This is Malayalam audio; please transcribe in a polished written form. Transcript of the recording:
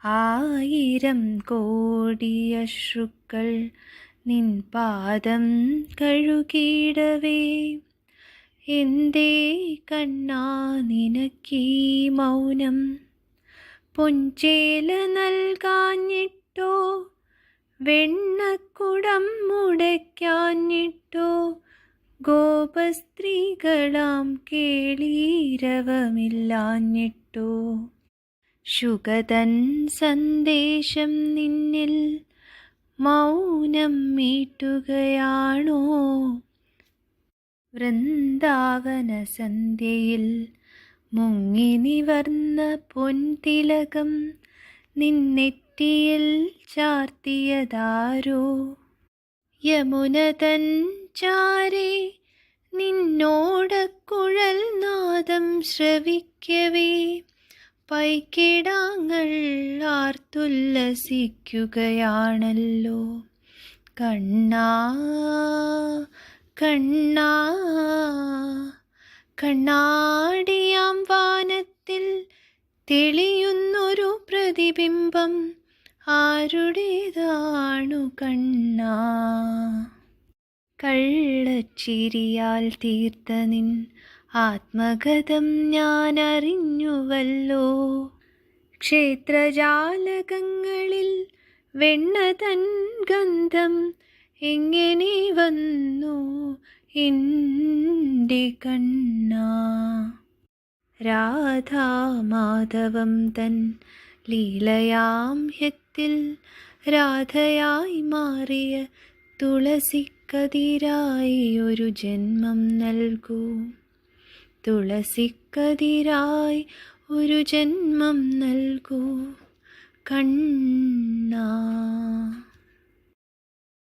ആയിരം കോടി അശ്രുക്കൾ നിൻ പാദം കഴുകിയിടവേ. എന്തേ കണ്ണാ നിനക്കീ മൗനം? പൊൻചേല നൽകാഞ്ഞിട്ടോ, വെണ്ണക്കുടം മുടയ്ക്കാഞ്ഞിട്ടോ, ഗോപസ്ത്രീകളാം കേളീരവമില്ലാഞ്ഞിട്ടോ. ശുഗതൻ സന്ദേശം നിന്നിൽ മൗനം മീട്ടുകയാണോ? വൃന്ദാവന സന്ധ്യയിൽ മുങ്ങി നിവർന്ന പൊൻതിലകം നിന്നെറ്റിയിൽ ചാർത്തിയതാരോ? യമുന തൻ ചാരെ നിന്നോടക്കുഴൽ നാദം ശ്രവിക്കവേ, പൈക്കിടാങ്ങൾ ആർത്തുല്ലസിക്കുകയാണല്ലോ. കണ്ണാ കണ്ണാ കണ്ണാടിയാം വാനത്തിൽ തെളിയുന്നൊരു പ്രതിബിംബം ആരുടേതാണു കണ്ണാ? കള്ളച്ചിരിയാൽ തീർത്ത നിൻ ആത്മഗതം ഞാൻ അറിഞ്ഞുവല്ലോ. ക്ഷേത്രജാലകങ്ങളിൽ വെണ്ണ തൻ ഗന്ധം എങ്ങനെ വന്നു എൻ്റെ കണ്ണാ? രാധാമാധവം തൻ ലീലയാംഹ്യത്തിൽ രാധയായി മാറിയ തുളസിക്കതിരായി ഒരു ജന്മം നൽകൂ. തുളസിക്കതിരായി ഒരു ജന്മം നൽകൂ കണ്ണാ.